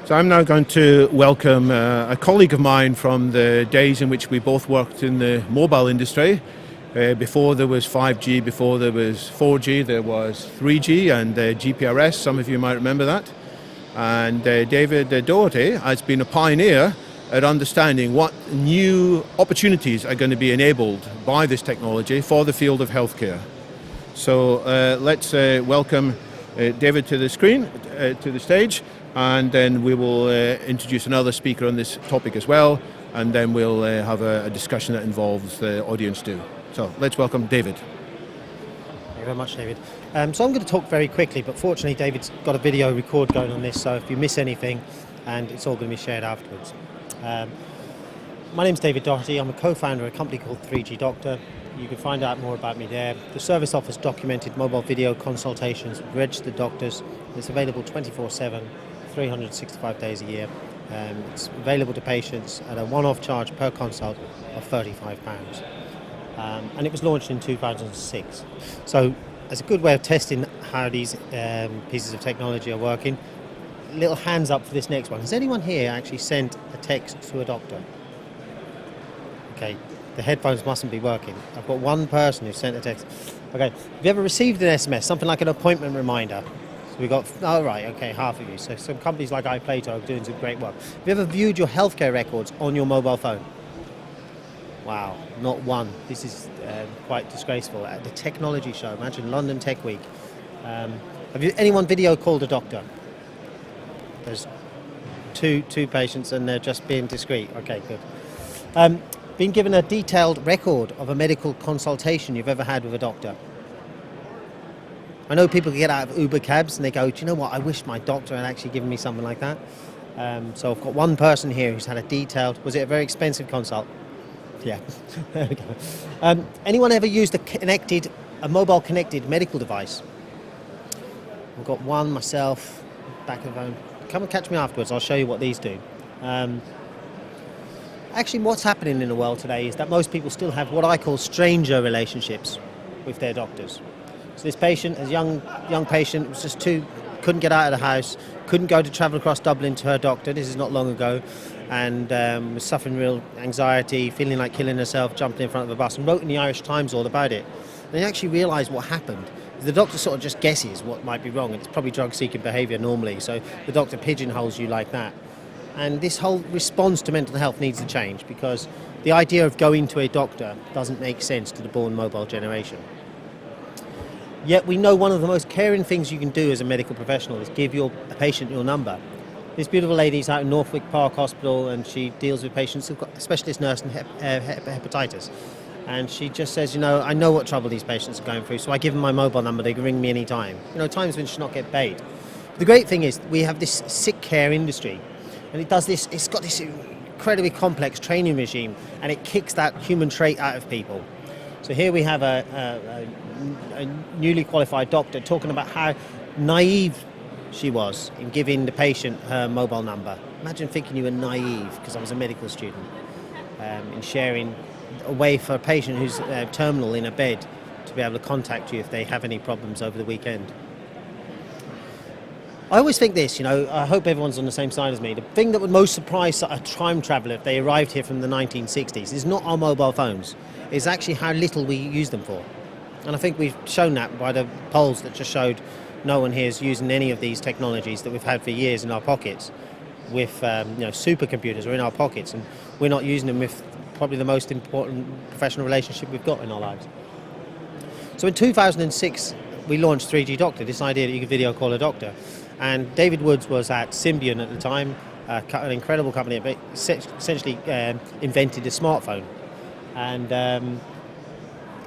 So I'm now going to welcome a colleague of mine from the days in which we both worked in the mobile industry. Before there was 5G, before there was 4G, there was 3G and GPRS, some of you might remember that. And David Doherty has been a pioneer at understanding what new opportunities are going to be enabled by this technology for the field of healthcare. So let's welcome David to the screen, to the stage, and then we will introduce another speaker on this topic as well, and then we'll have a discussion that involves the audience too. So let's welcome David. Thank you very much, David. So I'm going to talk very quickly, but fortunately David's got a video record going on this, so if you miss anything, and it's all going to be shared afterwards. My name's David Doherty. I'm a co-founder of a company called 3G Doctor. You can find out more about me there. The service offers documented mobile video consultations with registered doctors. It's available 24/7, 365 days a year. It's available to patients at a one-off charge per consult of £35. And it was launched in 2006. So as a good way of testing how these pieces of technology are working, little hands up for this next one. Has anyone here actually sent a text to a doctor? Okay, the headphones mustn't be working. I've got one person who sent a text. Okay, have you ever received an SMS, something like an appointment reminder? So we got, oh right, okay, half of you. So some companies like iPlato are doing some great work. Have you ever viewed your healthcare records on your mobile phone? Wow, not one. This is quite disgraceful. At the technology show, imagine London Tech Week. Have you anyone video called a doctor? There's two patients and they're just being discreet. Okay, good. Been given a detailed record of a medical consultation you've ever had with a doctor? I know people get out of Uber cabs and they go, do you know what, I wish my doctor had actually given me something like that. So I've got one person here who's had a detailed, was it a very expensive consult? Yeah, there we go. Anyone ever used a mobile connected medical device? I've got one myself, back of the phone. Come and catch me afterwards, I'll show you what these do. Actually, what's happening in the world today is that most people still have what I call stranger relationships with their doctors. So this patient, a young patient, was just couldn't get out of the house, couldn't go to travel across Dublin to her doctor, this is not long ago, and was suffering real anxiety, feeling like killing herself, jumping in front of a bus, and wrote in the Irish Times all about it. And they actually realised what happened. The doctor sort of just guesses what might be wrong, and it's probably drug-seeking behaviour normally, so the doctor pigeonholes you like that. And this whole response to mental health needs to change, because the idea of going to a doctor doesn't make sense to the born mobile generation. Yet we know one of the most caring things you can do as a medical professional is give a patient your number. This beautiful lady's out in Northwick Park Hospital and she deals with patients who've got a specialist nurse in hepatitis. And she just says, you know, I know what trouble these patients are going through, so I give them my mobile number, they can ring me any time. You know, times when she should not get paid. The great thing is we have this sick care industry, and it's got this incredibly complex training regime, and it kicks that human trait out of people. So here we have a newly qualified doctor talking about how naive she was in giving the patient her mobile number. Imagine thinking you were naive, because I was a medical student, in sharing a way for a patient who's terminal in a bed to be able to contact you if they have any problems over the weekend. I always think this, you know, I hope everyone's on the same side as me. The thing that would most surprise a time traveller if they arrived here from the 1960s is not our mobile phones, it's actually how little we use them for. And I think we've shown that by the polls that just showed no one here is using any of these technologies that we've had for years in our pockets with supercomputers are in our pockets, and we're not using them with probably the most important professional relationship we've got in our lives. So in 2006 we launched 3G Doctor, this idea that you could video call a doctor. And David Woods was at Symbian at the time, an incredible company that essentially invented a smartphone. And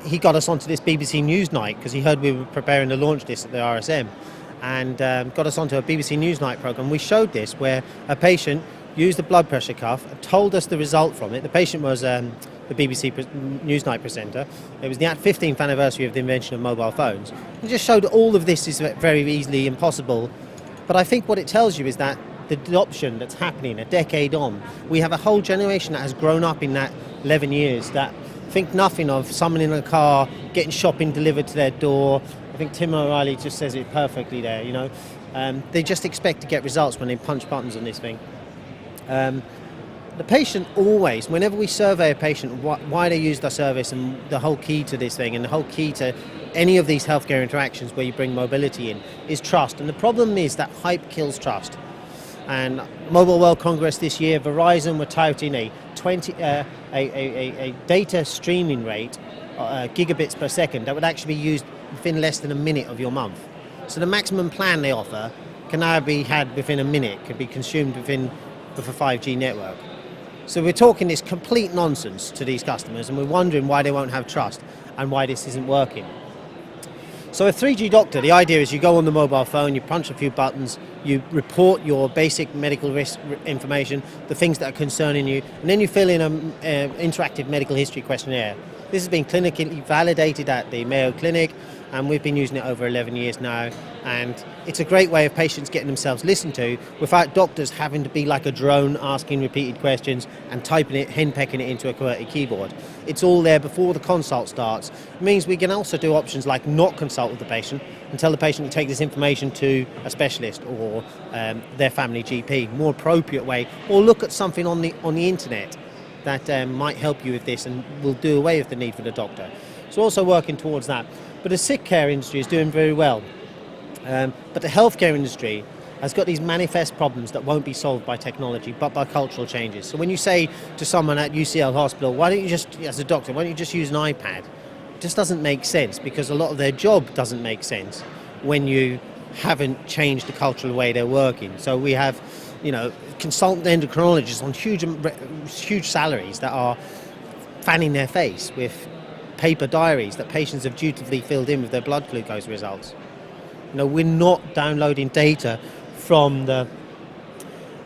he got us onto this BBC News night because he heard we were preparing to launch this at the RSM, and got us onto a BBC News night programme. We showed this where a patient used a blood pressure cuff, told us the result from it. The patient was the BBC Newsnight presenter. It was the 15th anniversary of the invention of mobile phones. It just showed all of this is very easily impossible. But I think what it tells you is that the adoption that's happening a decade on, we have a whole generation that has grown up in that 11 years that think nothing of someone in a car getting shopping delivered to their door. I think Tim O'Reilly just says it perfectly there, you know. They just expect to get results when they punch buttons on this thing. The patient always, whenever we survey a patient, why they use the service, and the whole key to this thing, and the whole key to any of these healthcare interactions where you bring mobility in, is trust. And the problem is that hype kills trust. And Mobile World Congress this year, Verizon were touting a data streaming rate, gigabits per second, that would actually be used within less than a minute of your month. So the maximum plan they offer can now be had within a minute, can be consumed with a 5G network. So we're talking this complete nonsense to these customers, and we're wondering why they won't have trust and why this isn't working. So a 3G doctor, the idea is you go on the mobile phone, you punch a few buttons, you report your basic medical risk information, the things that are concerning you, and then you fill in an interactive medical history questionnaire. This has been clinically validated at the Mayo Clinic, and we've been using it over 11 years now, and it's a great way of patients getting themselves listened to without doctors having to be like a drone asking repeated questions and typing it, henpecking it into a QWERTY keyboard. It's all there before the consult starts. It means we can also do options like not consult with the patient and tell the patient to take this information to a specialist or their family GP, more appropriate way, or look at something on the internet that might help you with this and will do away with the need for the doctor. So also working towards that. But the sick care industry is doing very well. But the healthcare industry has got these manifest problems that won't be solved by technology, but by cultural changes. So when you say to someone at UCL Hospital, why don't you just, as a doctor, why don't you just use an iPad? It just doesn't make sense, because a lot of their job doesn't make sense when you haven't changed the cultural way they're working. So we have, consultant endocrinologists on huge salaries that are fanning their face with paper diaries that patients have dutifully filled in with their blood glucose results. We're not downloading data from the...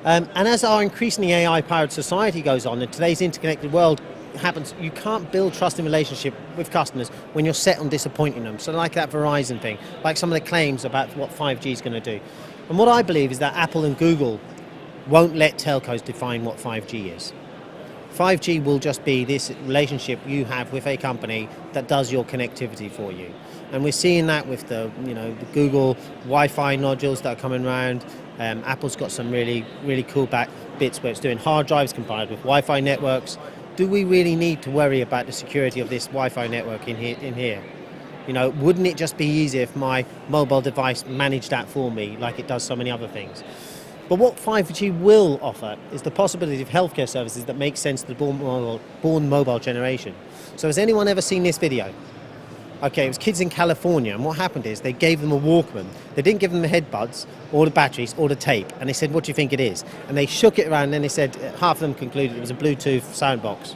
and as our increasingly AI-powered society goes on, and today's interconnected world happens, you can't build trusting relationship with customers when you're set on disappointing them. So like that Verizon thing, like some of the claims about what 5G is going to do. And what I believe is that Apple and Google won't let telcos define what 5G is. 5G will just be this relationship you have with a company that does your connectivity for you. And we're seeing that with the Google Wi-Fi nodules that are coming around. Apple's got some really cool bits where it's doing hard drives combined with Wi-Fi networks. Do we really need to worry about the security of this Wi-Fi network in here? Wouldn't it just be easier if my mobile device managed that for me like it does so many other things? But what 5G will offer is the possibility of healthcare services that make sense to the born mobile generation. So has anyone ever seen this video? Okay, it was kids in California, and what happened is they gave them a Walkman. They didn't give them the headbuds, or the batteries, or the tape, and they said, what do you think it is? And they shook it around, and then they said, half of them concluded it was a Bluetooth sound box.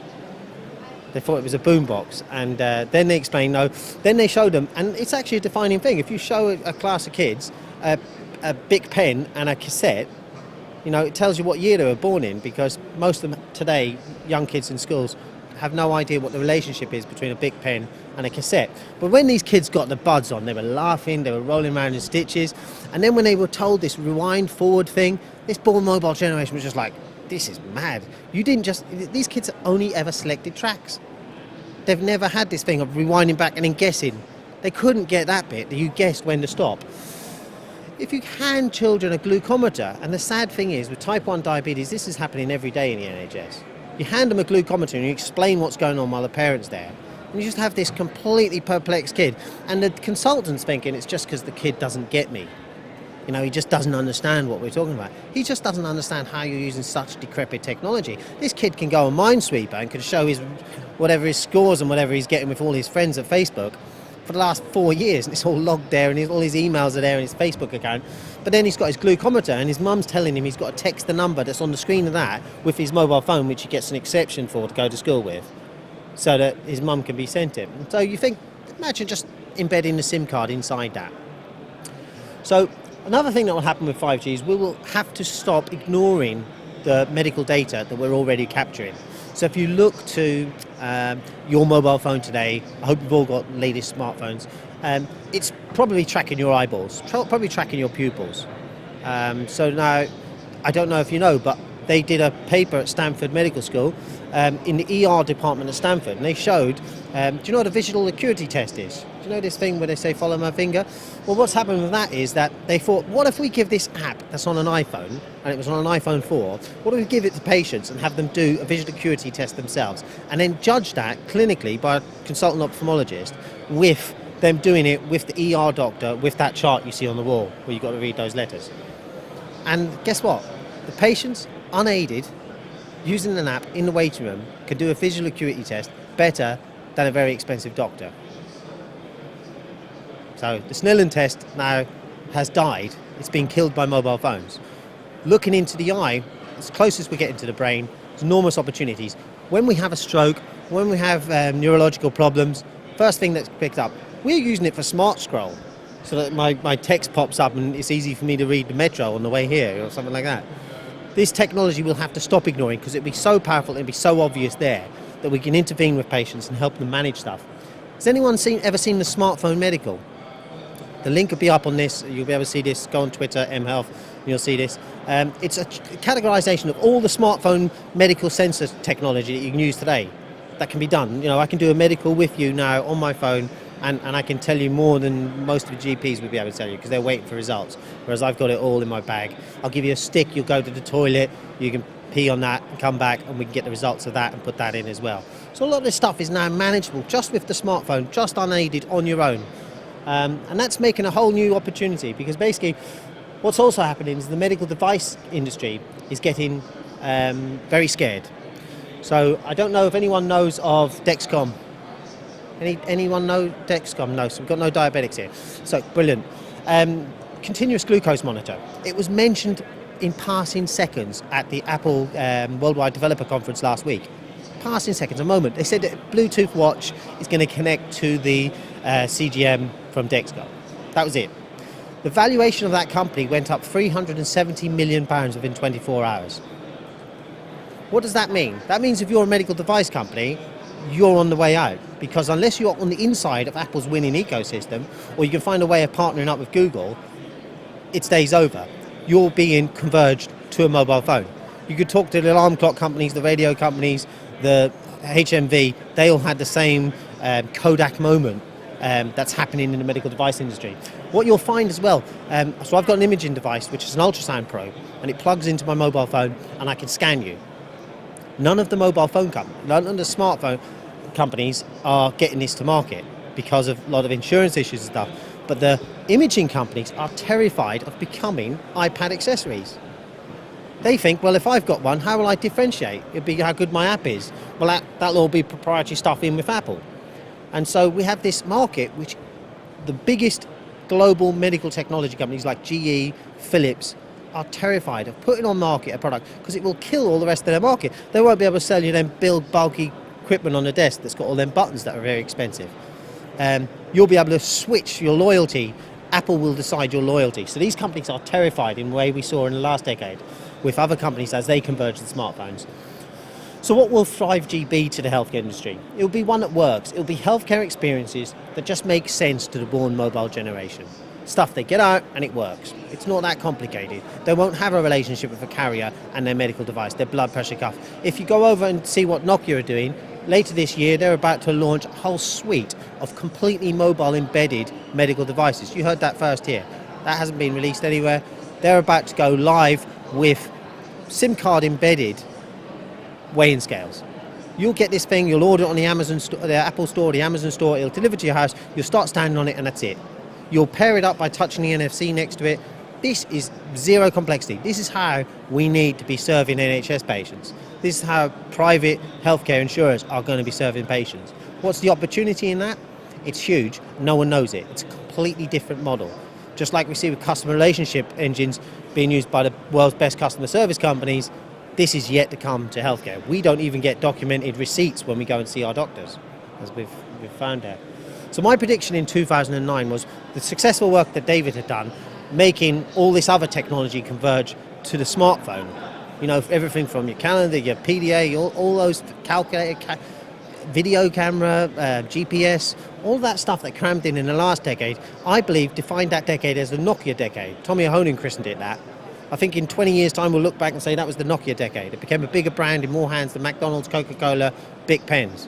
They thought it was a boombox, and then they explained no. Then they showed them, and it's actually a defining thing. If you show a class of kids a Bic pen and a cassette, it tells you what year they were born in, because most of them today, young kids in schools, have no idea what the relationship is between a Bic pen and a cassette. But when these kids got the buds on, they were laughing, they were rolling around in stitches, and then when they were told this rewind forward thing, this born mobile generation was just like, this is mad. These kids have only ever selected tracks. They've never had this thing of rewinding back and then guessing. They couldn't get that bit that you guessed when to stop. If you hand children a glucometer, and the sad thing is with type 1 diabetes, this is happening every day in the NHS. You hand them a glucometer and you explain what's going on while the parent's there. And you just have this completely perplexed kid. And the consultant's thinking it's just because the kid doesn't get me. He just doesn't understand what we're talking about. He just doesn't understand how you're using such decrepit technology. This kid can go on Minesweeper and can show his scores and whatever he's getting with all his friends at Facebook for the last 4 years, and it's all logged there, and all his emails are there in his Facebook account. But then he's got his glucometer, and his mum's telling him he's got to text the number that's on the screen of that with his mobile phone, which he gets an exception for to go to school with, so that his mum can be sent it. And so you think, imagine just embedding the SIM card inside that. So another thing that will happen with 5G is we will have to stop ignoring the medical data that we're already capturing. So if you look to your mobile phone today, I hope you've all got latest smartphones, it's probably tracking your eyeballs, probably tracking your pupils. So now, I don't know if you know, but they did a paper at Stanford Medical School in the ER department at Stanford, and they showed, do you know what a visual acuity test is? Do you know this thing where they say follow my finger? Well, what's happened with that is that they thought, what if we give this app that's on an iPhone, and it was on an iPhone 4, what if we give it to patients and have them do a visual acuity test themselves, and then judge that clinically by a consultant ophthalmologist with them doing it with the ER doctor with that chart you see on the wall where you've got to read those letters. And guess what? The patients, unaided, using an app in the waiting room, can do a visual acuity test better than a very expensive doctor. So the Snellen test now has died. It's been killed by mobile phones. Looking into the eye, as close as we're getting to the brain, there's enormous opportunities. When we have a stroke, when we have neurological problems, first thing that's picked up, we're using it for Smart Scroll, so that my text pops up and it's easy for me to read the metro on the way here or something like that. This technology we'll have to stop ignoring because it'll be so powerful, it'll be so obvious there that we can intervene with patients and help them manage stuff. Has anyone ever seen the smartphone medical? The link will be up on this. You'll be able to see this. Go on Twitter, mHealth, and you'll see this. It's a categorization of all the smartphone medical sensor technology that you can use today that can be done. You know, I can do a medical with you now on my phone, and I can tell you more than most of the GPs would be able to tell you because they're waiting for results, whereas I've got it all in my bag. I'll give you a stick, you'll go to the toilet, you can pee on that and come back, and we can get the results of that and put that in as well. So a lot of this stuff is now manageable just with the smartphone, just unaided on your own. And that's making a whole new opportunity because basically what's also happening is the medical device industry is getting very scared. So I don't know if anyone knows of Dexcom. Anyone know Dexcom? No, so we've got no diabetics here. So brilliant. Continuous glucose monitor. It was mentioned in passing seconds at the Apple Worldwide Developer Conference last week. Passing seconds, a moment. They said that Bluetooth watch is going to connect to the CGM from Dexcom. That was it. The valuation of that company went up £370 million within 24 hours. What does that mean? That means if you're a medical device company, you're on the way out, because unless you're on the inside of Apple's winning ecosystem, or you can find a way of partnering up with Google, it's days over. You're being converged to a mobile phone. You could talk to the alarm clock companies, the radio companies, the HMV, they all had the same Kodak moment that's happening in the medical device industry. What you'll find as well, so I've got an imaging device which is an ultrasound probe, and it plugs into my mobile phone and I can scan you. None of the mobile phone companies, none of the smartphone companies are getting this to market because of a lot of insurance issues and stuff. But the imaging companies are terrified of becoming iPad accessories. They think, well, if I've got one, how will I differentiate? It'd be how good my app is. Well, that'll all be proprietary stuff in with Apple. And so we have this market, which the biggest global medical technology companies like GE, Philips, are terrified of putting on market a product because it will kill all the rest of their market. They won't be able to sell you them build bulky equipment on the desk that's got all them buttons that are very expensive. You'll be able to switch your loyalty. Apple will decide your loyalty. So these companies are terrified in the way we saw in the last decade with other companies as they converge to smartphones. So what will 5G be to the healthcare industry? It will be one that works. It will be healthcare experiences that just make sense to the born mobile generation. Stuff they get out and it works. It's not that complicated. They won't have a relationship with a carrier and their medical device, their blood pressure cuff. If you go over and see what Nokia are doing, later this year they're about to launch a whole suite of completely mobile embedded medical devices. You heard that first here. That hasn't been released anywhere. They're about to go live with SIM card embedded weighing scales. You'll get this thing, you'll order it on the Amazon store, the Apple store, the Amazon store, it'll deliver to your house, you'll start standing on it and that's it. You'll pair it up by touching the NFC next to it. This is zero complexity. This is how we need to be serving NHS patients. This is how private healthcare insurers are going to be serving patients. What's the opportunity in that? It's huge. No one knows it. It's a completely different model. Just like we see with customer relationship engines being used by the world's best customer service companies, this is yet to come to healthcare. We don't even get documented receipts when we go and see our doctors, as we've found out. So my prediction in 2009 was the successful work that David had done, making all this other technology converge to the smartphone. You know, everything from your calendar, your PDA, all those calculator, video camera, GPS, all that stuff that crammed in the last decade, I believe defined that decade as the Nokia decade. Tommy Ahonen christened it that. I think in 20 years' time we'll look back and say that was the Nokia decade. It became a bigger brand in more hands than McDonald's, Coca-Cola, Bic pens.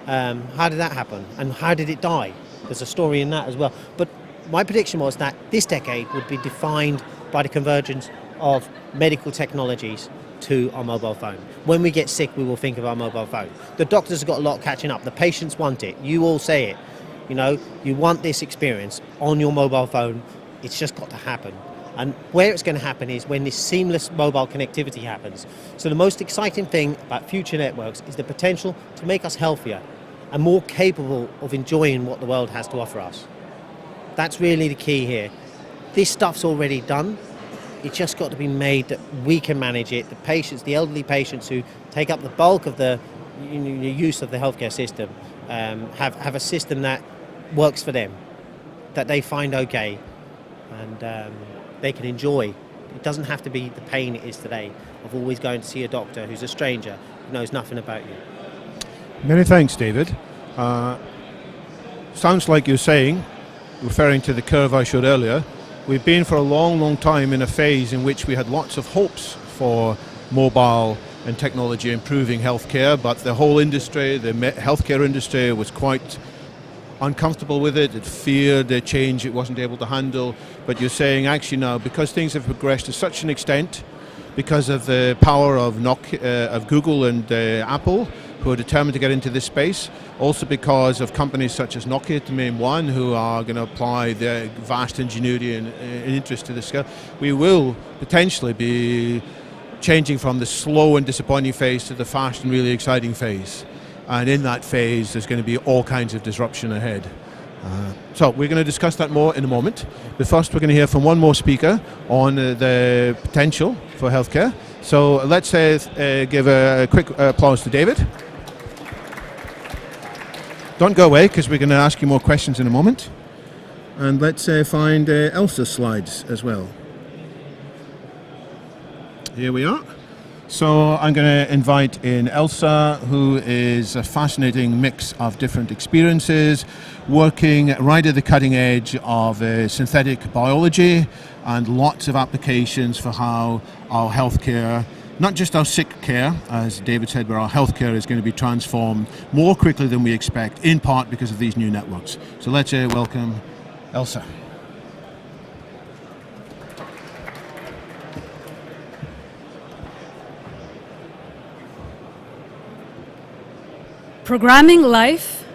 How did that happen? And how did it die? There's a story in that as well. But my prediction was that this decade would be defined by the convergence of medical technologies to our mobile phone. When we get sick, we will think of our mobile phone. The doctors have got a lot catching up. The patients want it. You all say it. You know, you want this experience on your mobile phone. It's just got to happen. And where it's going to happen is when this seamless mobile connectivity happens. So the most exciting thing about future networks is the potential to make us healthier and more capable of enjoying what the world has to offer us. That's really the key here. This stuff's already done. It's just got to be made that we can manage it. The patients, the elderly patients who take up the bulk of the use of the healthcare system, have a system that works for them, that they find okay, and they can enjoy. It doesn't have to be the pain it is today of always going to see a doctor who's a stranger who knows nothing about you. Many thanks, David. Sounds like you're saying, referring to the curve I showed earlier, we've been for a long, long time in a phase in which we had lots of hopes for mobile and technology improving healthcare, but the whole industry, the healthcare industry, was quite uncomfortable with it. It feared the change it wasn't able to handle. But you're saying actually now, because things have progressed to such an extent, because of the power of Google and Apple, who are determined to get into this space, also because of companies such as Nokia, to name one, who are going to apply their vast ingenuity and interest to this scale, we will potentially be changing from the slow and disappointing phase to the fast and really exciting phase. And in that phase, there's going to be all kinds of disruption ahead. So we're going to discuss that more in a moment. But first, we're going to hear from one more speaker on the potential for healthcare. So let's give a quick applause to David. Don't go away, because we're going to ask you more questions in a moment. And let's find Elsa's slides as well. Here we are. So I'm going to invite in Elsa, who is a fascinating mix of different experiences, working right at the cutting edge of synthetic biology and lots of applications for how our healthcare, not just our sick care, as David said, but our healthcare is going to be transformed more quickly than we expect, in part because of these new networks. So let's welcome Elsa. Programming life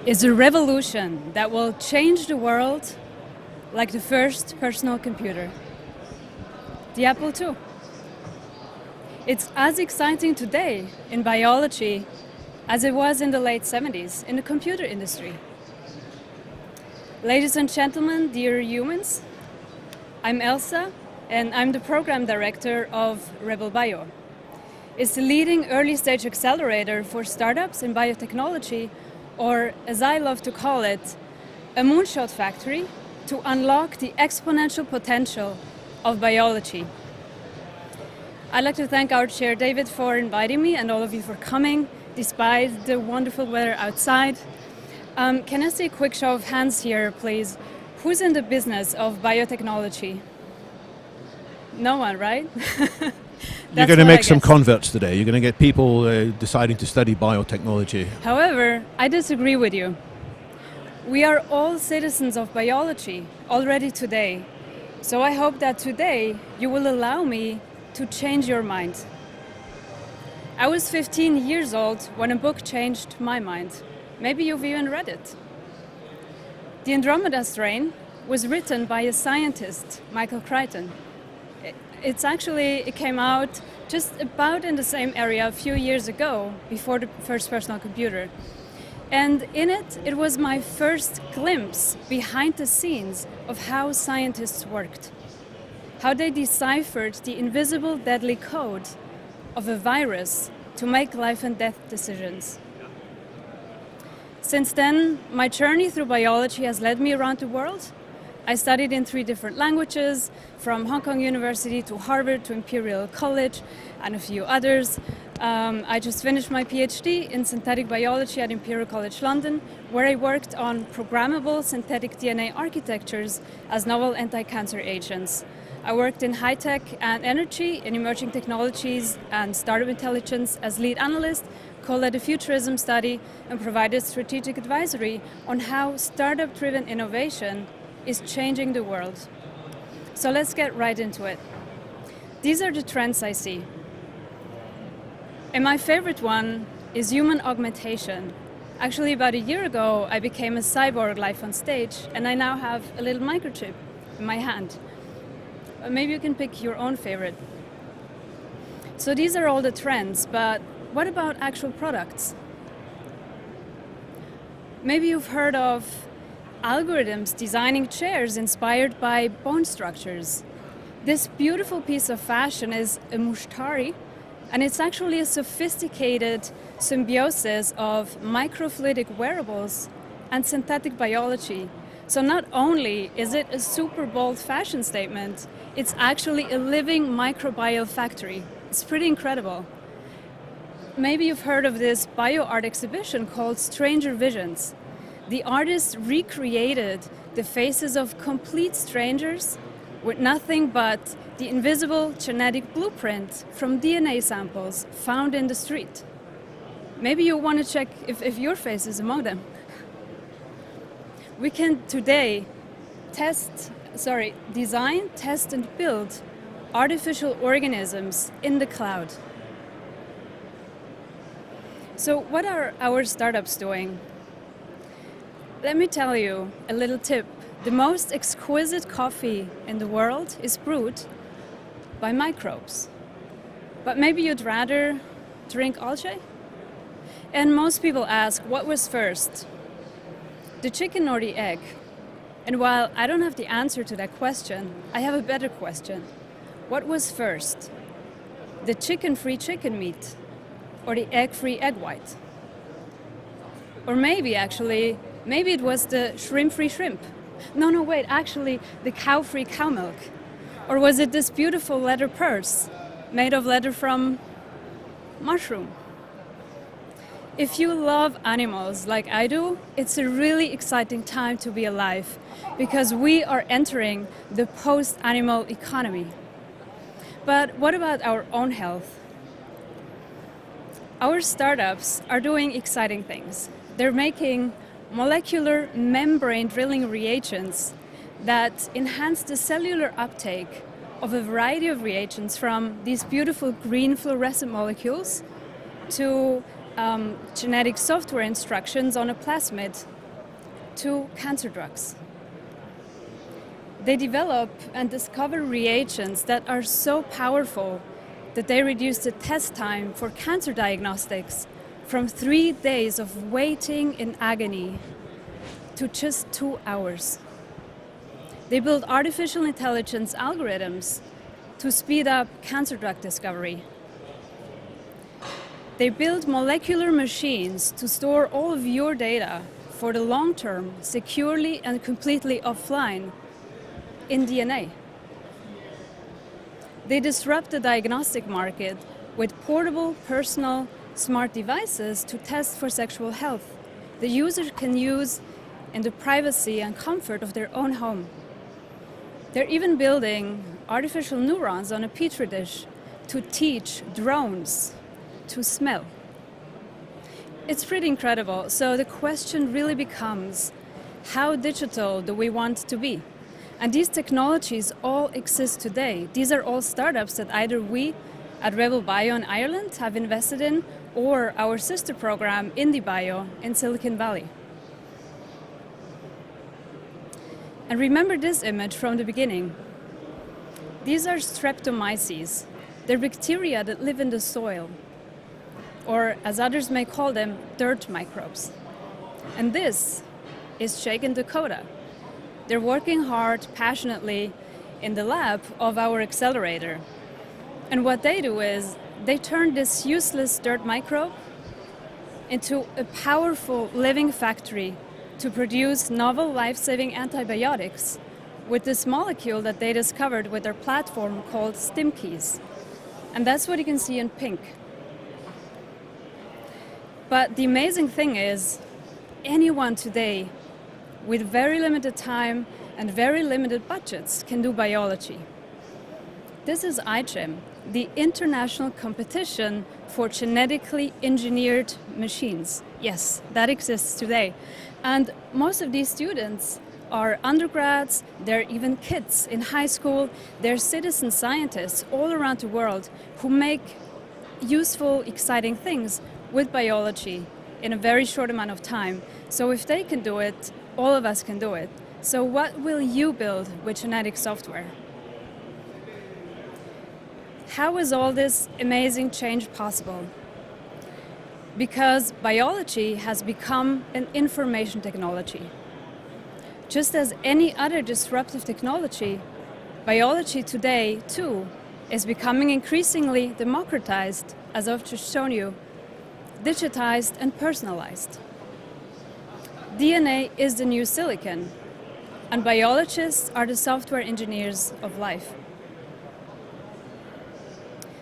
is a revolution that will change the world like the first personal computer, the Apple II. It's as exciting today in biology as it was in the late 70s in the computer industry. Ladies and gentlemen, dear humans, I'm Elsa, and I'm the program director of RebelBio. It's the leading early-stage accelerator for startups in biotechnology, or as I love to call it, a moonshot factory to unlock the exponential potential of biology. I'd like to thank our chair, David, for inviting me, and all of you for coming, despite the wonderful weather outside. Can I see a quick show of hands here, please? Who's in the business of biotechnology? No one, right? You're going to make some converts today. You're going to get people deciding to study biotechnology. However, I disagree with you. We are all citizens of biology already today. So I hope that today you will allow me to change your mind. I was 15 years old when a book changed my mind. Maybe you've even read it. The Andromeda Strain was written by a scientist, Michael Crichton. It came out just about in the same area a few years ago, before the first personal computer. And in it, it was my first glimpse behind the scenes of how scientists worked, how they deciphered the invisible deadly code of a virus to make life and death decisions. Since then, my journey through biology has led me around the world. I studied in 3 different languages, from Hong Kong University to Harvard to Imperial College and a few others. I just finished my PhD in synthetic biology at Imperial College London, where I worked on programmable synthetic DNA architectures as novel anti-cancer agents. I worked in high-tech and energy, in emerging technologies and startup intelligence as lead analyst, co-led a futurism study, and provided strategic advisory on how startup-driven innovation is changing the world. So let's get right into it. These are the trends I see. And my favorite one is human augmentation. Actually, about a year ago, I became a cyborg live on stage, and I now have a little microchip in my hand. Maybe you can pick your own favorite. So these are all the trends, but what about actual products? Maybe you've heard of algorithms designing chairs inspired by bone structures. This beautiful piece of fashion is a mushtari, and it's actually a sophisticated symbiosis of microfluidic wearables and synthetic biology. So not only is it a super bold fashion statement, it's actually a living microbial factory. It's pretty incredible. Maybe you've heard of this bio-art exhibition called Stranger Visions. The artists recreated the faces of complete strangers with nothing but the invisible genetic blueprint from DNA samples found in the street. Maybe you want to check if your face is among them. We can today design, test, and build artificial organisms in the cloud. So what are our startups doing? Let me tell you a little tip. The most exquisite coffee in the world is brewed by microbes. But maybe you'd rather drink algae? And most people ask, what was first? The chicken or the egg? And while I don't have the answer to that question, I have a better question. What was first? The chicken-free chicken meat or the egg-free egg white? Or maybe it was the shrimp-free shrimp. No, wait, actually the cow-free cow milk. Or was it this beautiful leather purse made of leather from mushroom? If you love animals like I do, it's a really exciting time to be alive because we are entering the post-animal economy. But what about our own health? Our startups are doing exciting things. They're making molecular membrane drilling reagents that enhance the cellular uptake of a variety of reagents, from these beautiful green fluorescent molecules to genetic software instructions on a plasmid to cancer drugs. They develop and discover reagents that are so powerful that they reduce the test time for cancer diagnostics from 3 days of waiting in agony to just 2 hours. They build artificial intelligence algorithms to speed up cancer drug discovery. They build molecular machines to store all of your data for the long term, securely and completely offline in DNA. They disrupt the diagnostic market with portable, personal, smart devices to test for sexual health the user can use in the privacy and comfort of their own home. They're even building artificial neurons on a petri dish to teach drones to smell. It's pretty incredible. So the question really becomes, how digital do we want to be? And these technologies all exist today. These are all startups that either we at RebelBio in Ireland have invested in, or our sister program, IndieBio, in Silicon Valley. And remember this image from the beginning. These are streptomyces. They're bacteria that live in the soil, or as others may call them, dirt microbes. And this is Jake and Dakota. They're working hard, passionately, in the lab of our accelerator. And what they do is, they turn this useless dirt microbe into a powerful living factory to produce novel life-saving antibiotics with this molecule that they discovered with their platform called StimKeys. And that's what you can see in pink. But the amazing thing is, anyone today with very limited time and very limited budgets can do biology. This is iChem, the international competition for genetically engineered machines. Yes, that exists today. And most of these students are undergrads, they're even kids in high school, they're citizen scientists all around the world who make useful, exciting things with biology in a very short amount of time. So if they can do it, all of us can do it. So what will you build with genetic software? How is all this amazing change possible? Because biology has become an information technology. Just as any other disruptive technology, biology today, too, is becoming increasingly democratized, as I've just shown you, digitized and personalized. DNA is the new silicon, and biologists are the software engineers of life.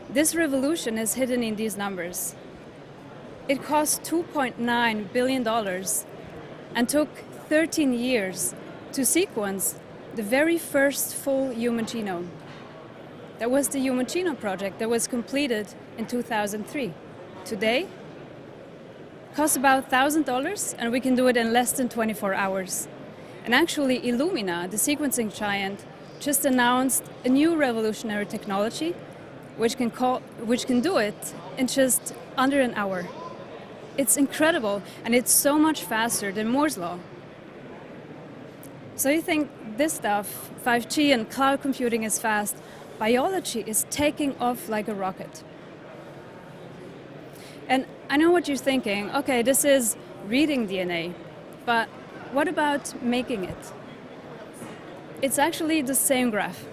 This revolution is hidden in these numbers. It cost $2.9 billion and took 13 years to sequence the very first full human genome. That was the Human Genome Project that was completed in 2003. Today, it costs about $1,000 and we can do it in less than 24 hours. And actually, Illumina, the sequencing giant, just announced a new revolutionary technology which can do it in just under an hour. It's incredible, and it's so much faster than Moore's law. So you think this stuff, 5G and cloud computing is fast, biology is taking off like a rocket. And I know what you're thinking, okay, this is reading DNA, but what about making it? It's actually the same graph,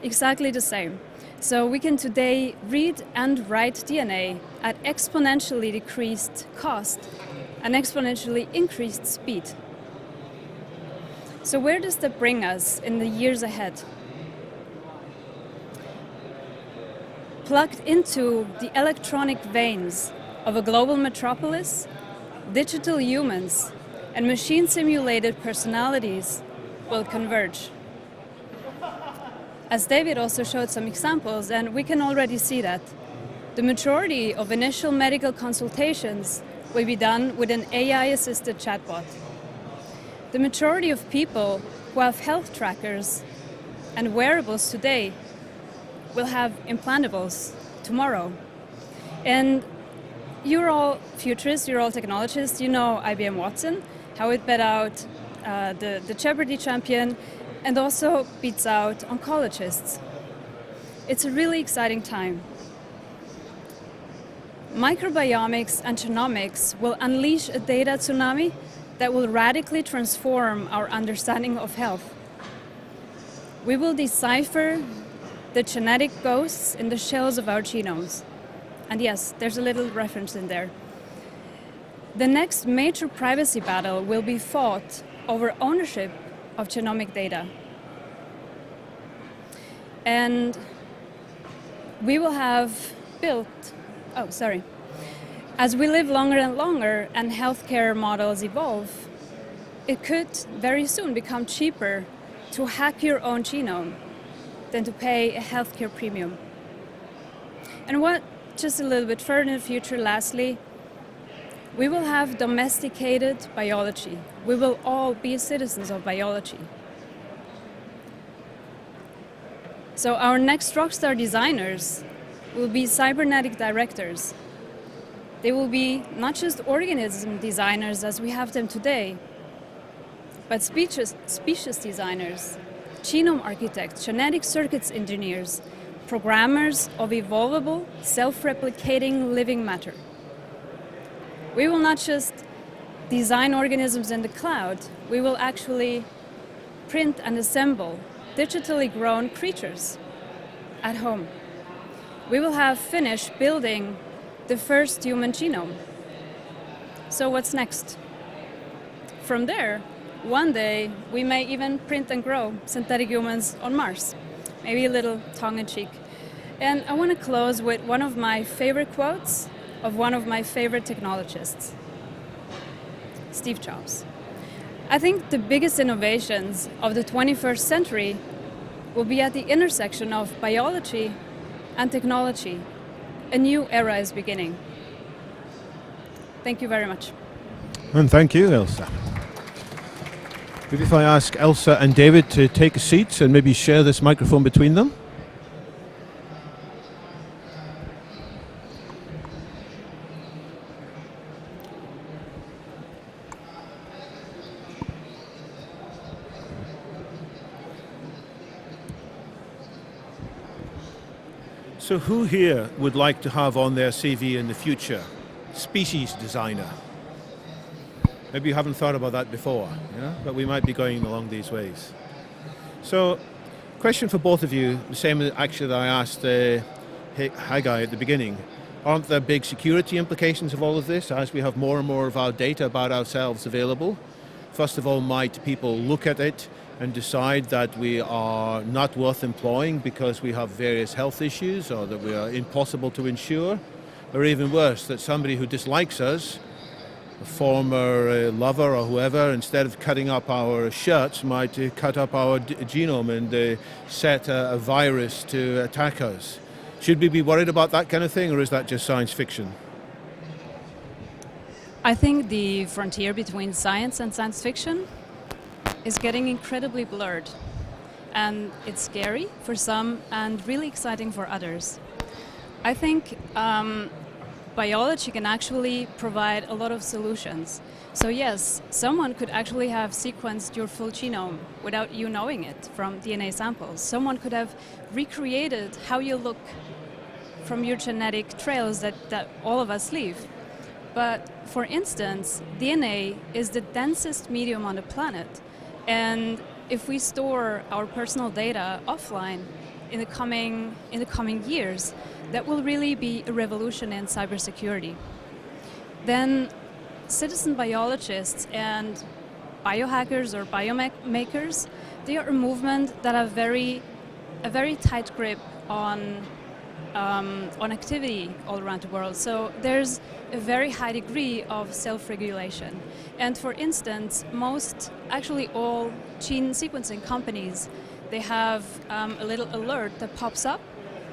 exactly the same. So we can today read and write DNA at exponentially decreased cost and exponentially increased speed. So where does that bring us in the years ahead? Plugged into the electronic veins of a global metropolis, digital humans and machine-simulated personalities will converge. As David also showed some examples, and we can already see that, the majority of initial medical consultations will be done with an AI-assisted chatbot. The majority of people who have health trackers and wearables today will have implantables tomorrow. And you're all futurists, you're all technologists, you know IBM Watson, how it bet out the Jeopardy champion and also beats out oncologists. It's a really exciting time. Microbiomics and genomics will unleash a data tsunami that will radically transform our understanding of health. We will decipher the genetic ghosts in the shells of our genomes. And yes, there's a little reference in there. The next major privacy battle will be fought over ownership of genomic data. And we will have built, as we live longer and longer and healthcare models evolve, it could very soon become cheaper to hack your own genome than to pay a healthcare premium. And what, just a little bit further in the future, lastly, we will have domesticated biology. We will all be citizens of biology. So our next rockstar designers will be cybernetic directors. They will be not just organism designers as we have them today, but species designers, genome architects, genetic circuits engineers, programmers of evolvable, self-replicating living matter. We will not just design organisms in the cloud, we will actually print and assemble digitally grown creatures at home. We will have finished building the first human genome. So what's next? From there, one day we may even print and grow synthetic humans on Mars. Maybe a little tongue-in-cheek. And I want to close with one of my favorite quotes of one of my favorite technologists, Steve Jobs. I think the biggest innovations of the 21st century will be at the intersection of biology and technology. A new era is beginning. Thank you very much. And thank you, Elsa. Maybe if I ask Elsa and David to take a seat and maybe share this microphone between them. So who here would like to have on their CV in the future, species designer? Maybe you haven't thought about that before, yeah? But we might be going along these ways. So, question for both of you, the same actually that I asked Haggai at the beginning. Aren't there big security implications of all of this as we have more and more of our data about ourselves available? First of all, might people look at it and decide that we are not worth employing because we have various health issues or that we are impossible to insure? Or even worse, that somebody who dislikes us, a former lover or whoever, instead of cutting up our shirts, might cut up our genome and set a virus to attack us. Should we be worried about that kind of thing, or is that just science fiction? I think the frontier between science and science fiction is getting incredibly blurred. And it's scary for some and really exciting for others. I think biology can actually provide a lot of solutions. So yes, someone could actually have sequenced your full genome without you knowing it from DNA samples. Someone could have recreated how you look from your genetic trails that all of us leave. But for instance, DNA is the densest medium on the planet. And if we store our personal data offline in the coming years, that will really be a revolution in cybersecurity. Then citizen biologists and biohackers or biomakers, they are a movement that have a very tight grip on activity all around the world. So there's a very high degree of self-regulation. And for instance, actually all gene sequencing companies, they have a little alert that pops up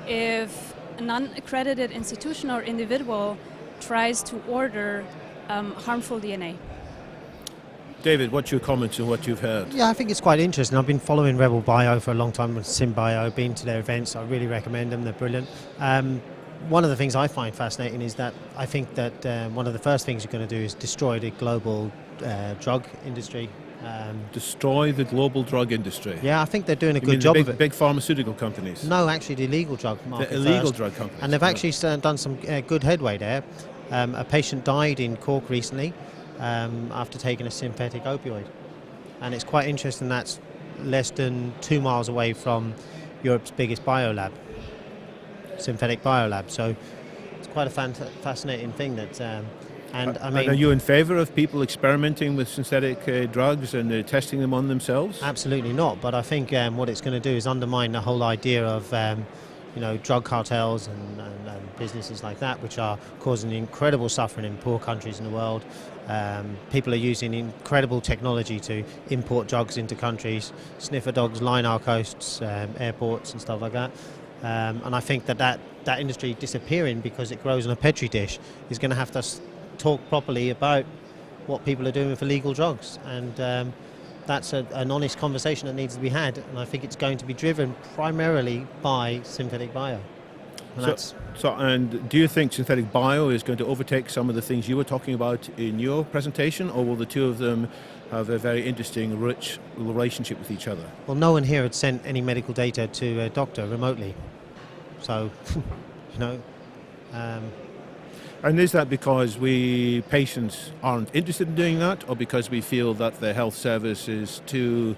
if a non-accredited institution or individual tries to order harmful DNA. David, what's your comments on what you've heard? Yeah, I think it's quite interesting. I've been following RebelBio for a long time with SynBio, been to their events. I really recommend them, they're brilliant. One of the things I find fascinating is that I think that one of the first things you're going to do is destroy the global drug industry. Destroy the global drug industry? Yeah, I think they're doing a good job of it. Big pharmaceutical companies? No, actually the illegal drug market. The illegal drug companies. And they've actually done some good headway there. A patient died in Cork recently after taking a synthetic opioid. And it's quite interesting, that's less than 2 miles away from Europe's biggest biolab, synthetic biolab. So it's quite a fascinating thing that... And are you in favour of people experimenting with synthetic drugs and testing them on themselves? Absolutely not. But I think what it's going to do is undermine the whole idea of drug cartels and businesses like that, which are causing incredible suffering in poor countries in the world. People are using incredible technology to import drugs into countries. Sniffer dogs line our coasts, airports and stuff like that. And I think that industry disappearing because it grows in a petri dish is going to have to talk properly about what people are doing with illegal drugs, and that's an honest conversation that needs to be had, and I think it's going to be driven primarily by synthetic bio. And do you think synthetic bio is going to overtake some of the things you were talking about in your presentation, or will the two of them have a very interesting, rich relationship with each other? Well, no one here had sent any medical data to a doctor remotely, so And is that because we patients aren't interested in doing that, or because we feel that the health service is too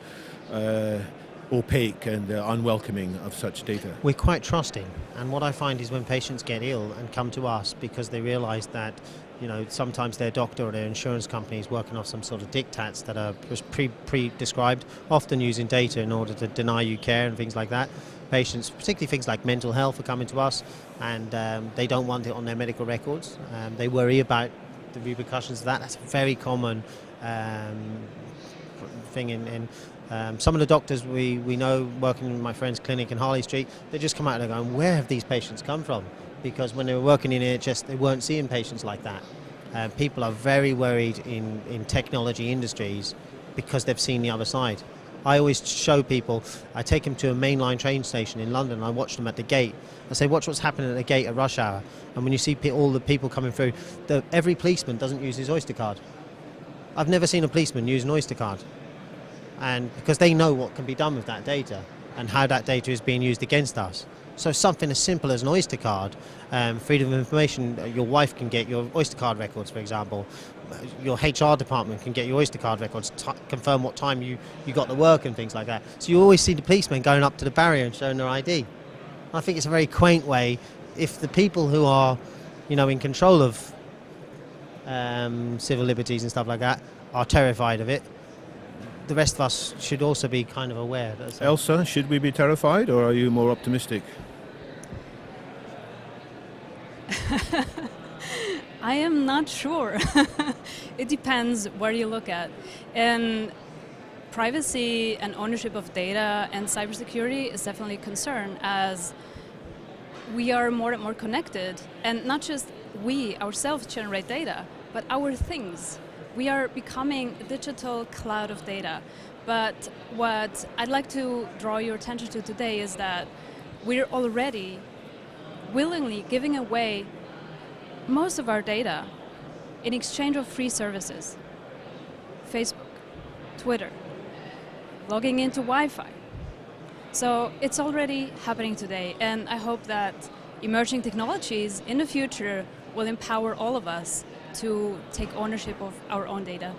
opaque and unwelcoming of such data? We're quite trusting, and what I find is when patients get ill and come to us because they realise that sometimes their doctor or their insurance company is working off some sort of diktats that are pre-described, often using data in order to deny you care and things like that. patients, particularly things like mental health, are coming to us, and they don't want it on their medical records. They worry about the repercussions of that. That's a very common thing in some of the doctors we know working in my friend's clinic in Harley Street. They just come out and they're going, where have these patients come from? Because when they were working in NHS, they weren't seeing patients like that. People are very worried in technology industries because they've seen the other side. I always show people, I take them to a mainline train station in London and I watch them at the gate. I say, watch what's happening at the gate at rush hour. And when you see all the people coming through, every policeman doesn't use his Oyster card. I've never seen a policeman use an Oyster card. And because they know what can be done with that data and how that data is being used against us. So something as simple as an Oyster card, freedom of information, your wife can get your Oyster card records, for example. Your HR department can get your Oyster card records, confirm what time you got to work and things like that. So you always see the policemen going up to the barrier and showing their ID. I think it's a very quaint way. If the people who are, in control of civil liberties and stuff like that are terrified of it, the rest of us should also be kind of aware. Elsa, should we be terrified, or are you more optimistic? I am not sure. It depends where you look at. And privacy and ownership of data and cybersecurity is definitely a concern, as we are more and more connected, and not just we ourselves generate data, but our things. We are becoming a digital cloud of data. But what I'd like to draw your attention to today is that we're already willingly giving away most of our data in exchange of free services. Facebook, Twitter, logging into Wi-Fi. So it's already happening today, and I hope that emerging technologies in the future will empower all of us to take ownership of our own data.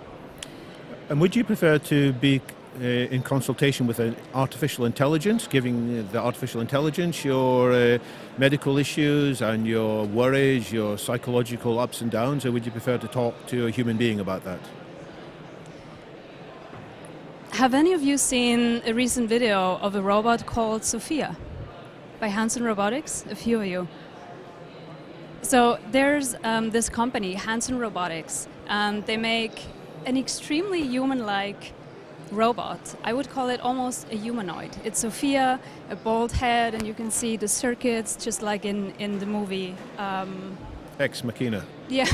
And would you prefer to be in consultation with an artificial intelligence, giving the artificial intelligence your medical issues and your worries, your psychological ups and downs, or would you prefer to talk to a human being about that? Have any of you seen a recent video of a robot called Sophia by Hyesoon Robotics? A few of you. So there's this company, Hyesoon Robotics, and they make an extremely human-like robot. I would call it almost a humanoid. It's Sophia, a bald head, and you can see the circuits just like in the movie. Ex Machina. Yeah,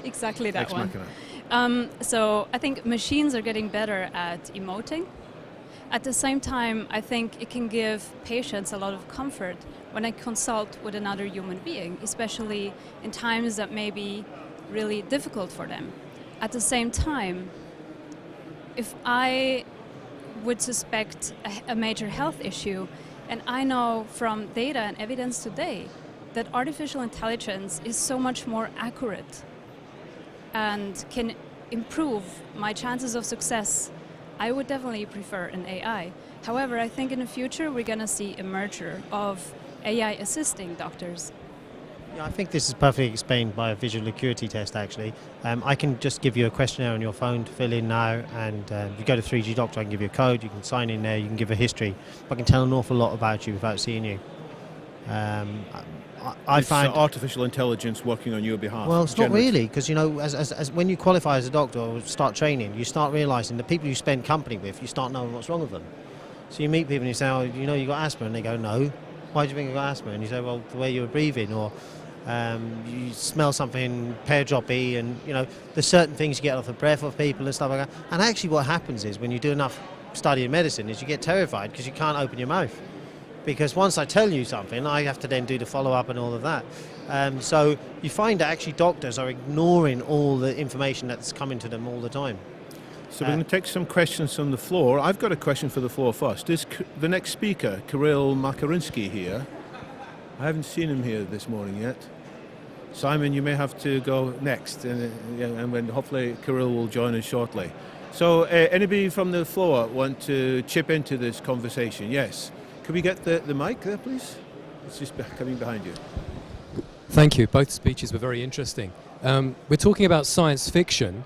exactly that Ex one. Machina. So I think machines are getting better at emoting. At the same time, I think it can give patients a lot of comfort when I consult with another human being, especially in times that may be really difficult for them. At the same time, if I would suspect a major health issue, and I know from data and evidence today that artificial intelligence is so much more accurate and can improve my chances of success, I would definitely prefer an AI. However, I think in the future we're going to see a merger of AI assisting doctors. Yeah, I think this is perfectly explained by a visual acuity test, actually. I can just give you a questionnaire on your phone to fill in now, and you go to 3G Doctor, I can give you a code, you can sign in there, you can give a history. I can tell an awful lot about you without seeing you. I find artificial intelligence working on your behalf. Well, it's not really, because as when you qualify as a doctor or start training, you start realising the people you spend company with, you start knowing what's wrong with them. So you meet people and you say, oh, you got asthma, and they go, no. Why do you think you got asthma? And you say, well, the way you were breathing, or you smell something pear droppy, and there's certain things you get off the breath of people and stuff like that. And actually, what happens is when you do enough study in medicine, is you get terrified because you can't open your mouth. Because once I tell you something, I have to then do the follow-up and all of that. So you find that actually doctors are ignoring all the information that's coming to them all the time. So we're going to take some questions from the floor. I've got a question for the floor first. Is the next speaker, Kirill Makarinsky, here? I haven't seen him here this morning yet. Simon, you may have to go next, and when hopefully Kirill will join us shortly. So anybody from the floor want to chip into this conversation? Yes. Could we get the mic there, please? It's just coming behind you. Thank you. Both speeches were very interesting. We're talking about science fiction,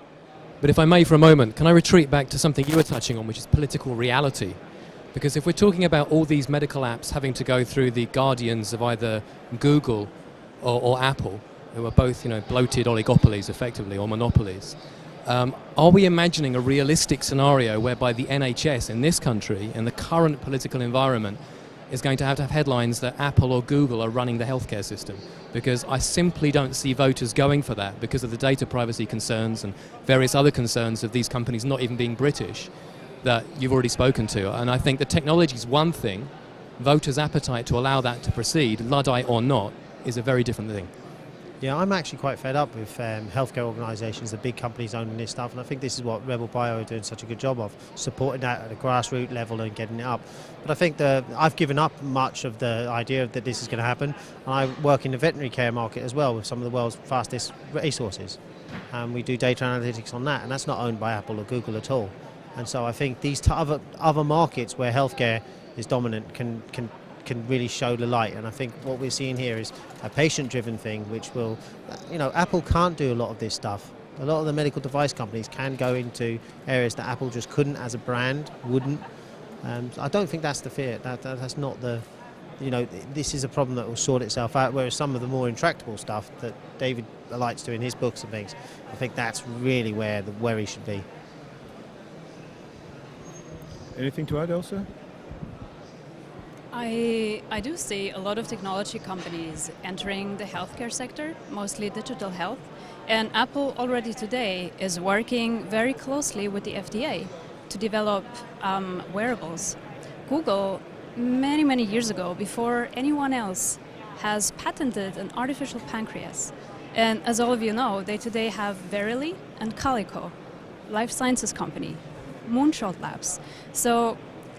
but if I may for a moment, can I retreat back to something you were touching on, which is political reality? Because if we're talking about all these medical apps having to go through the guardians of either Google or Apple, who are both, bloated oligopolies effectively, or monopolies, are we imagining a realistic scenario whereby the NHS in this country, in the current political environment, is going to have headlines that Apple or Google are running the healthcare system? Because I simply don't see voters going for that because of the data privacy concerns and various other concerns of these companies not even being British that you've already spoken to. And I think the technology is one thing. Voters' appetite to allow that to proceed, Luddite or not, is a very different thing. Yeah, I'm actually quite fed up with healthcare organisations, the big companies owning this stuff, and I think this is what RebelBio are doing such a good job of, supporting that at a grassroots level and getting it up. But I think I've given up much of the idea that this is going to happen. And I work in the veterinary care market as well with some of the world's fastest resources. And we do data analytics on that, and that's not owned by Apple or Google at all. And so I think these other markets where healthcare is dominant can really show the light. And I think what we're seeing here is a patient-driven thing, which will, Apple can't do a lot of this stuff. A lot of the medical device companies can go into areas that Apple just couldn't as a brand, wouldn't. I don't think that's the fear. That's not the, this is a problem that will sort itself out, whereas some of the more intractable stuff that David likes to in his books and things, I think that's really where the worry should be. Anything to add, Elsa? I do see a lot of technology companies entering the healthcare sector, mostly digital health, and Apple already today is working very closely with the FDA to develop wearables. Google, many years ago, before anyone else, has patented an artificial pancreas. And as all of you know, they today have Verily and Calico, life sciences company, Moonshot Labs. So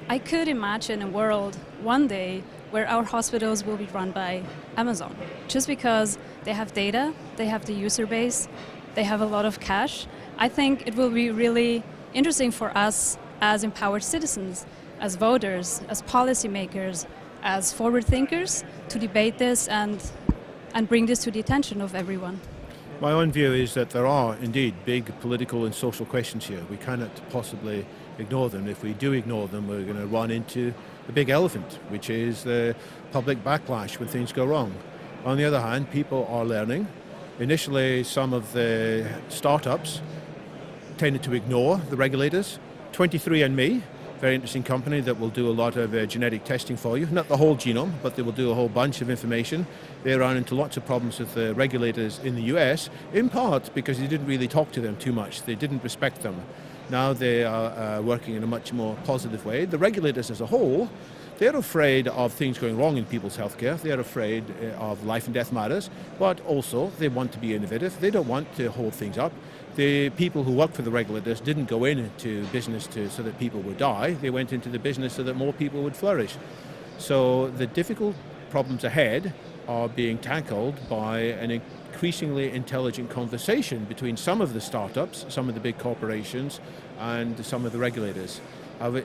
I could imagine a world one day where our hospitals will be run by Amazon, just because they have data, they have the user base, they have a lot of cash. I think it will be really interesting for us as empowered citizens, as voters, as policymakers, as forward thinkers to debate this and bring this to the attention of everyone. My own view is that there are indeed big political and social questions here. We cannot possibly ignore them. If we do ignore them, we're going to run into the big elephant, which is the public backlash when things go wrong. On the other hand, people are learning. Initially, some of the startups tended to ignore the regulators. 23andMe, very interesting company that will do a lot of genetic testing for you. Not the whole genome, but they will do a whole bunch of information. They ran into lots of problems with the regulators in the US, in part because they didn't really talk to them too much. They didn't respect them. Now they are working in a much more positive way. The regulators as a whole, they're afraid of things going wrong in people's healthcare. They're afraid of life and death matters, but also they want to be innovative. They don't want to hold things up. The people who work for the regulators didn't go into business so that people would die. They went into the business so that more people would flourish. So the difficult problems ahead are being tackled by an increasingly intelligent conversation between some of the startups, some of the big corporations, and some of the regulators.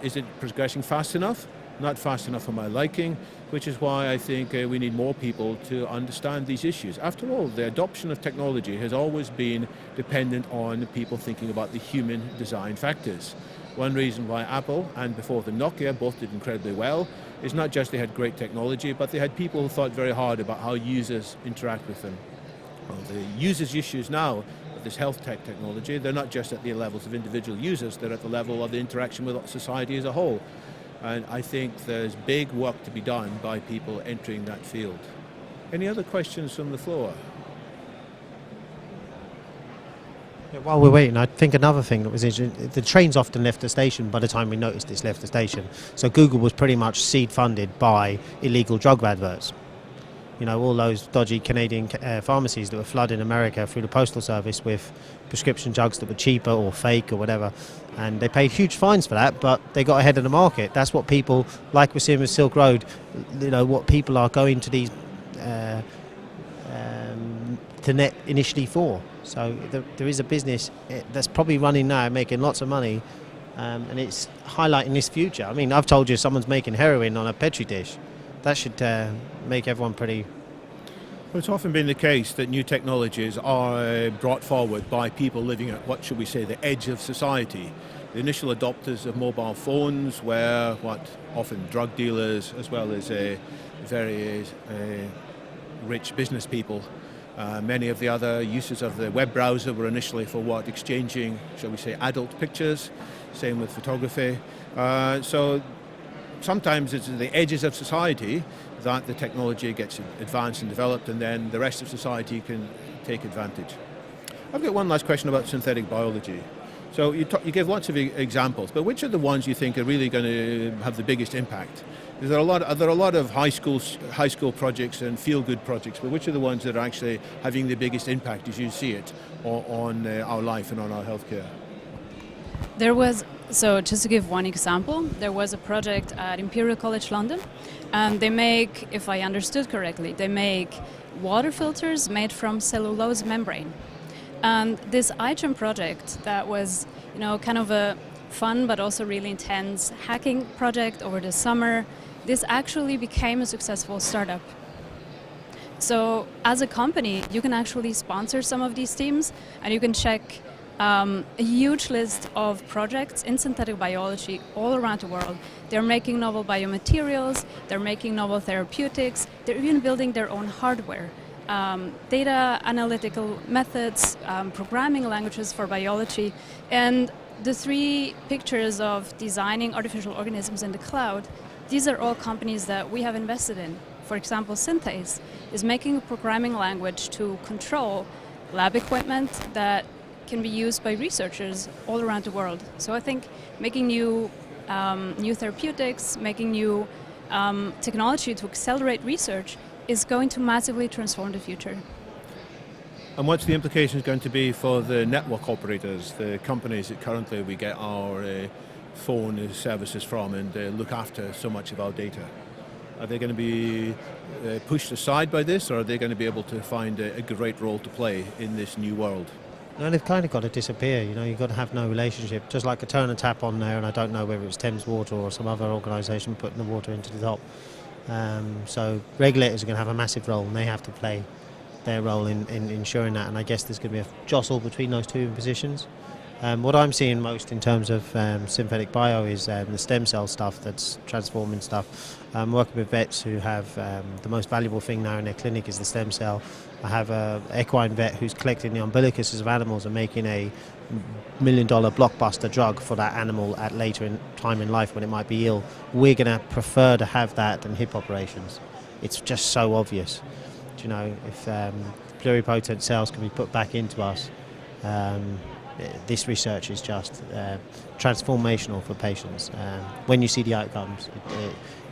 Is it progressing fast enough? Not fast enough for my liking, which is why I think we need more people to understand these issues. After all, the adoption of technology has always been dependent on people thinking about the human design factors. One reason why Apple and before the Nokia both did incredibly well is not just they had great technology, but they had people who thought very hard about how users interact with them. Well, the users' issues now with this health tech technology, they're not just at the levels of individual users, they're at the level of the interaction with society as a whole. And I think there's big work to be done by people entering that field. Any other questions from the floor? Yeah, while we're waiting, I think another thing that was interesting, the trains often left the station by the time we noticed it's left the station. So Google was pretty much seed funded by illegal drug adverts. All those dodgy Canadian pharmacies that were flooding America through the postal service with prescription drugs that were cheaper or fake or whatever. And they paid huge fines for that, but they got ahead of the market. That's what people, like we're seeing with Silk Road, what people are going to these to net initially for. So there is a business that's probably running now, making lots of money, and it's highlighting this future. I mean, I've told you someone's making heroin on a Petri dish. That should make everyone pretty... Well, it's often been the case that new technologies are brought forward by people living at, what should we say, the edge of society. The initial adopters of mobile phones were often drug dealers as well as very rich business people. Many of the other uses of the web browser were initially for exchanging, shall we say, adult pictures. Same with photography. So sometimes it's at the edges of society that the technology gets advanced and developed, and then the rest of society can take advantage. I've got one last question about synthetic biology. So you gave lots of examples, but which are the ones you think are really going to have the biggest impact? There are a lot of high school projects and feel-good projects, but which are the ones that are actually having the biggest impact as you see it on our life and on our healthcare? So just to give one example, there was a project at Imperial College London, and they make, if I understood correctly, they make water filters made from cellulose membrane. And this iGEM project that was, kind of a fun but also really intense hacking project over the summer, this actually became a successful startup. So as a company, you can actually sponsor some of these teams, and you can check a huge list of projects in synthetic biology all around the world. They're making novel biomaterials, they're making novel therapeutics, they're even building their own hardware. Data analytical methods, programming languages for biology, and the 3 pictures of designing artificial organisms in the cloud, these are all companies that we have invested in. For example, Synthase is making a programming language to control lab equipment that can be used by researchers all around the world. So I think making new therapeutics, making new technology to accelerate research is going to massively transform the future. And what's the implications going to be for the network operators, the companies that currently we get our phone services from and look after so much of our data? Are they going to be pushed aside by this, or are they going to be able to find a great role to play in this new world? No, they've kind of got to disappear. You've got to have no relationship. Just like a turn and tap on there, and I don't know whether it's Thames Water or some other organisation putting the water into the top. So regulators are going to have a massive role, and they have to play their role in ensuring that. And I guess there's going to be a jostle between those two positions. What I'm seeing most in terms of synthetic bio is the stem cell stuff that's transforming stuff. I'm working with vets who have the most valuable thing now in their clinic is the stem cell. I have an equine vet who's collecting the umbilicuses of animals and making a $1 million blockbuster drug for that animal at later in time in life when it might be ill. We're going to prefer to have that than hip operations. It's just so obvious. If pluripotent cells can be put back into us, this research is just transformational for patients. When you see the outcomes,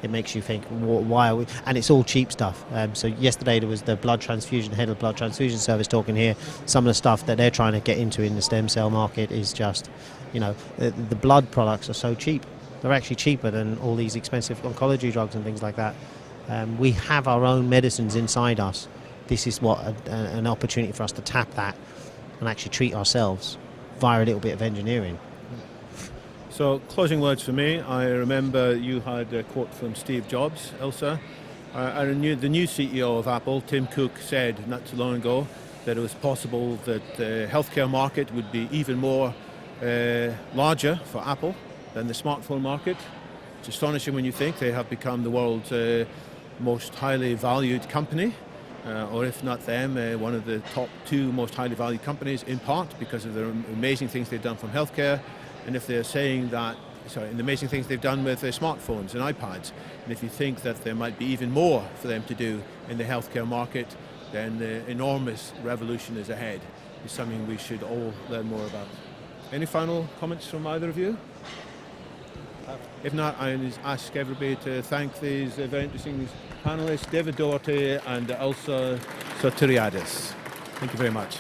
it makes you think, why are we? And it's all cheap stuff. So yesterday there was the blood transfusion, head of the blood transfusion service talking here. Some of the stuff that they're trying to get into in the stem cell market is just, the blood products are so cheap. They're actually cheaper than all these expensive oncology drugs and things like that. We have our own medicines inside us. This is an opportunity for us to tap that and actually treat ourselves via a little bit of engineering. So, closing words for me. I remember you had a quote from Steve Jobs, Elsa. The new CEO of Apple, Tim Cook, said not too long ago that it was possible that the healthcare market would be even more larger for Apple than the smartphone market. It's astonishing when you think they have become the world's most highly valued company. Or if not them, one of the top 2 most highly valued companies, in part because of the amazing things they've done from healthcare, and if they're saying that, and the amazing things they've done with their smartphones and iPads, and if you think that there might be even more for them to do in the healthcare market, then the enormous revolution is ahead. It's something we should all learn more about. Any final comments from either of you? If not, I ask everybody to thank these very interesting panelists, David Doherty and Elsa Sotiriadis. Thank you very much.